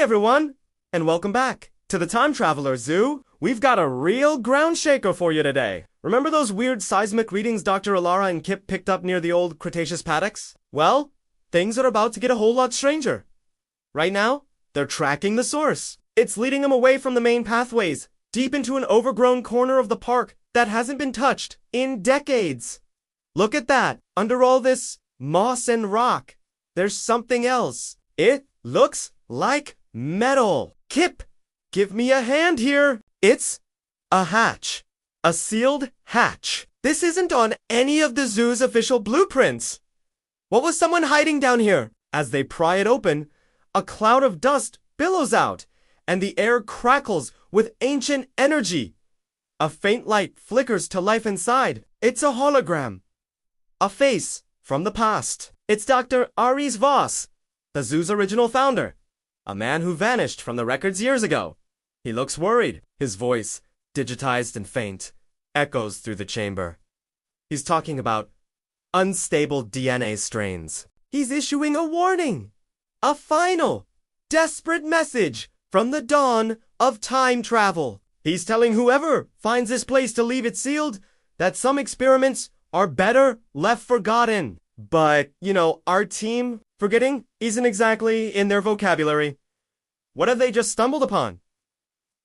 everyone, and welcome back to the Time Traveler Zoo. We've got a real ground shaker for you today. Remember those weird seismic readings Dr. Elara and Kip picked up near the old Cretaceous paddocks? Well, things are about to get a whole lot stranger. Right now, they're tracking the source. It's leading them away from the main pathways, deep into an overgrown corner of the park that hasn't been touched in decades. Look at that. Under all this moss and rock, there's something else. It looks like metal. Kip, give me a hand here. It's a hatch. A sealed hatch. This isn't on any of the zoo's official blueprints. What was someone hiding down here? As they pry it open, a cloud of dust billows out, and the air crackles with ancient energy. A faint light flickers to life inside. It's a hologram. A face from the past. It's Dr. Aries Voss, the zoo's original founder. A man who vanished from the records years ago. He looks worried. His voice, digitized and faint, echoes through the chamber. He's talking about unstable DNA strains. He's issuing a warning. A final, desperate message from the dawn of time travel. He's telling whoever finds this place to leave it sealed that some experiments are better left forgotten. But, our team forgetting isn't exactly in their vocabulary. What have they just stumbled upon?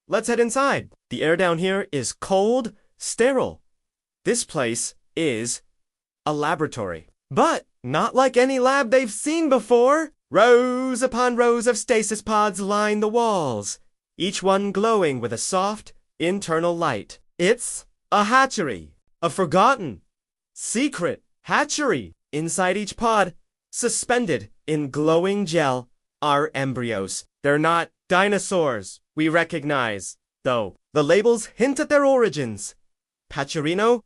Let's head inside. The air down here is cold, sterile. This place is a laboratory. But not like any lab they've seen before. Rows upon rows of stasis pods line the walls, each one glowing with a soft, internal light. It's a hatchery. A forgotten, secret hatchery. Inside each pod, suspended in glowing gel, are embryos. They're not dinosaurs, we recognize, though. The labels hint at their origins. Pacherino,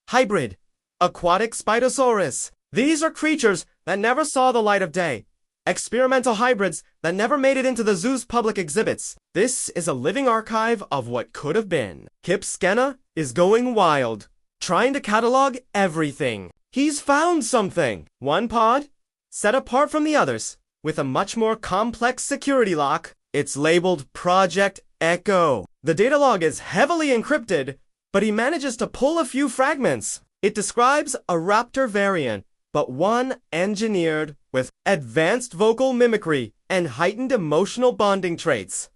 hybrid, aquatic Spinosaurus. These are creatures that never saw the light of day. Experimental hybrids that never made it into the zoo's public exhibits. This is a living archive of what could have been. Kip Skenna is going wild, trying to catalog everything. He's found something. One pod, set apart from the others, with a much more complex security lock. It's labeled Project Echo. The data log is heavily encrypted, but he manages to pull a few fragments. It describes a raptor variant, but one engineered with advanced vocal mimicry and heightened emotional bonding traits.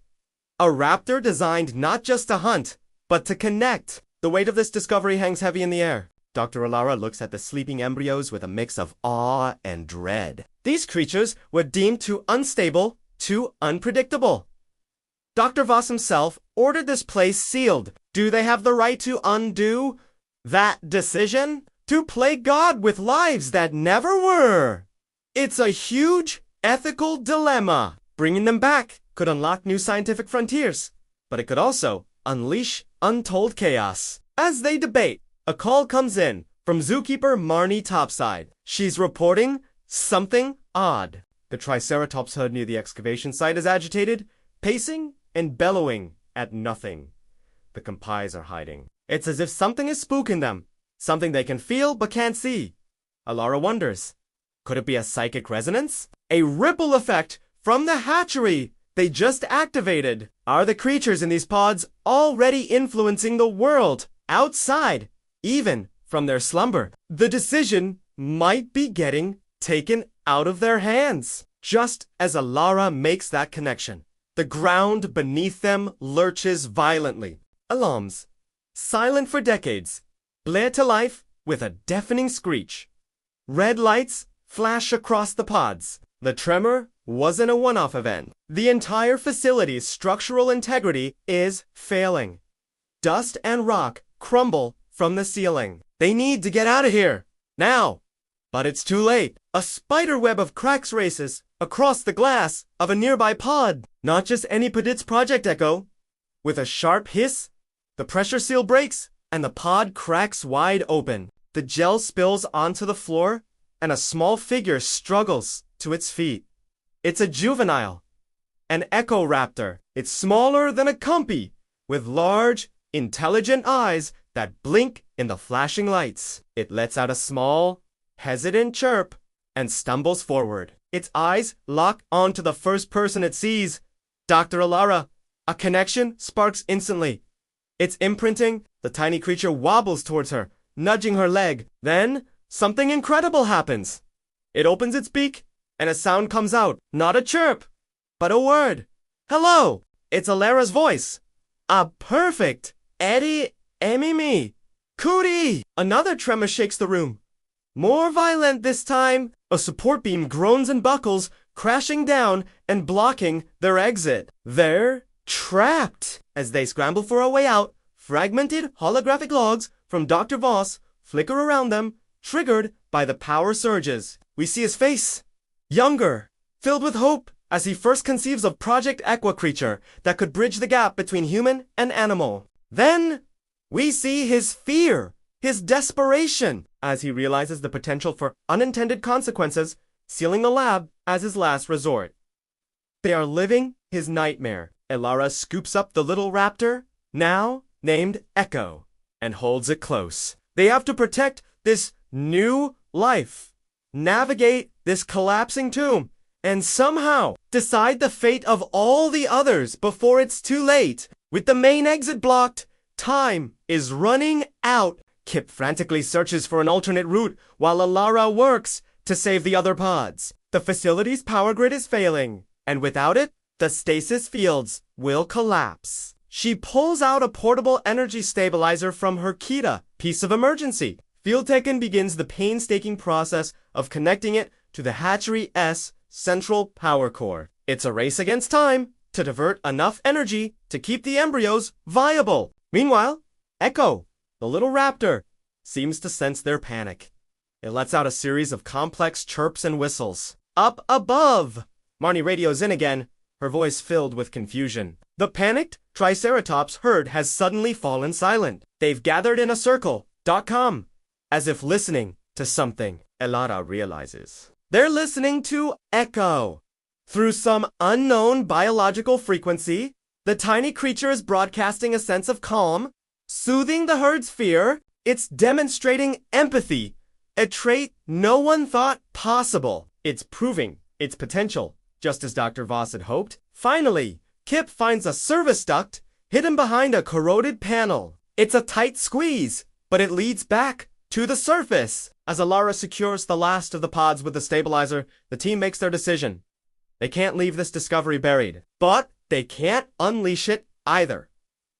A raptor designed not just to hunt, but to connect. The weight of this discovery hangs heavy in the air. Dr. Elara looks at the sleeping embryos with a mix of awe and dread. These creatures were deemed too unstable, too unpredictable. Dr. Voss himself ordered this place sealed. Do they have the right to undo that decision? To play God with lives that never were? It's a huge ethical dilemma. Bringing them back could unlock new scientific frontiers, but it could also unleash untold chaos. As they debate, a call comes in from zookeeper Marnie Topside. She's reporting something odd. The Triceratops hood near the excavation site is agitated, pacing and bellowing at nothing. The compis are hiding. It's as if something is spooking them, something they can feel but can't see. Elara wonders, could it be a psychic resonance? A ripple effect from the hatchery they just activated. Are the creatures in these pods already influencing the world outside, even from their slumber? The decision might be getting taken out of their hands. Just as Elara makes that connection, the ground beneath them lurches violently. Alarms, silent for decades, blare to life with a deafening screech. Red lights flash across the pods. The tremor wasn't a one-off event. The entire facility's structural integrity is failing. Dust and rock crumble from the ceiling. They need to get out of here, now. But it's too late. A spider web of cracks races across the glass of a nearby pod. Not just any pod's Project Echo. With a sharp hiss, the pressure seal breaks and the pod cracks wide open. The gel spills onto the floor and a small figure struggles to its feet. It's a juvenile, an echo raptor. It's smaller than a compy, with large, intelligent eyes that blink in the flashing lights. It lets out a small, hesitant chirp and stumbles forward. Its eyes lock onto the first person it sees, Dr. Elara, a connection sparks instantly. It's imprinting, the tiny creature wobbles towards her, nudging her leg. Then, something incredible happens. It opens its beak, and a sound comes out. Not a chirp, but a word. Hello! It's Elara's voice. A perfect Eddie Emimi. Cootie! Another tremor shakes the room. More violent this time. A support beam groans and buckles, crashing down and blocking their exit. They're trapped. As they scramble for a way out, fragmented holographic logs from Dr. Voss flicker around them, triggered by the power surges. We see his face, younger, filled with hope, as he first conceives of Project Aqua creature that could bridge the gap between human and animal. Then, we see his fear, his desperation, as he realizes the potential for unintended consequences, sealing the lab as his last resort. They are living his nightmare. Elara scoops up the little raptor, now named Echo, and holds it close. They have to protect this new life, navigate this collapsing tomb, and somehow decide the fate of all the others before it's too late. With the main exit blocked, time is running out. Kip frantically searches for an alternate route while Elara works to save the other pods. The facility's power grid is failing, and without it, the stasis fields will collapse. She pulls out a portable energy stabilizer from her Kita piece of emergency. Fieldtekin begins the painstaking process of connecting it to the Hatchery S central power core. It's a race against time to divert enough energy to keep the embryos viable. Meanwhile, Echo, the little raptor, seems to sense their panic. It lets out a series of complex chirps and whistles. Up above! Marnie radios in again, her voice filled with confusion. The panicked Triceratops herd has suddenly fallen silent. They've gathered in a circle, .com, as if listening to something. Elara realizes. They're listening to Echo. Through some unknown biological frequency, the tiny creature is broadcasting a sense of calm, soothing the herd's fear. It's demonstrating empathy, a trait no one thought possible. It's proving its potential, just as Dr. Voss had hoped. Finally, Kip finds a service duct hidden behind a corroded panel. It's a tight squeeze, but it leads back to the surface. As Elara secures the last of the pods with the stabilizer, the team makes their decision. They can't leave this discovery buried, but they can't unleash it either.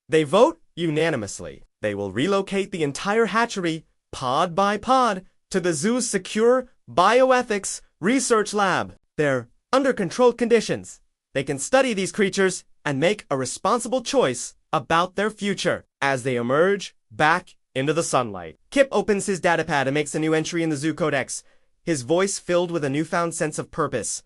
They vote unanimously. They will relocate the entire hatchery, pod by pod, to the zoo's secure bioethics research lab. They're under controlled conditions. They can study these creatures and make a responsible choice about their future as they emerge back into the sunlight. Kip opens his datapad and makes a new entry in the zoo codex, his voice filled with a newfound sense of purpose.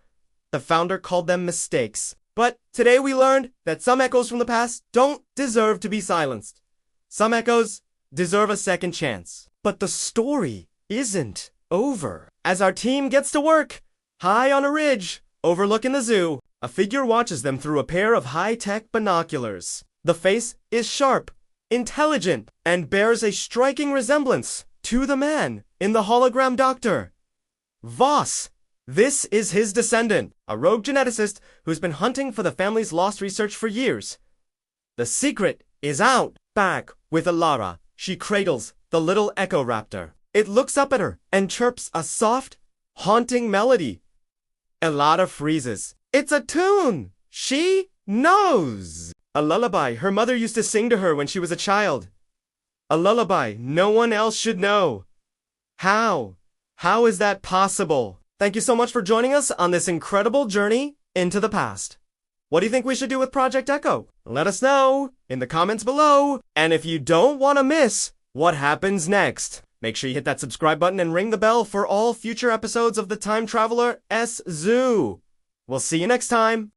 The founder called them mistakes. But today we learned that some echoes from the past don't deserve to be silenced. Some echoes deserve a second chance. But the story isn't over. As our team gets to work, high on a ridge, overlooking the zoo, a figure watches them through a pair of high-tech binoculars. The face is sharp, intelligent, and bears a striking resemblance to the man in the hologram doctor. Voss. This is his descendant, a rogue geneticist who's been hunting for the family's lost research for years. The secret is out. Back with Elara, she cradles the little Echo Raptor. It looks up at her and chirps a soft, haunting melody. Elara freezes. It's a tune! She knows! A lullaby her mother used to sing to her when she was a child. A lullaby no one else should know. How? How is that possible? Thank you so much for joining us on this incredible journey into the past. What do you think we should do with Project Echo? Let us know in the comments below. And if you don't want to miss what happens next, make sure you hit that subscribe button and ring the bell for all future episodes of the Time Traveler S Zoo. We'll see you next time.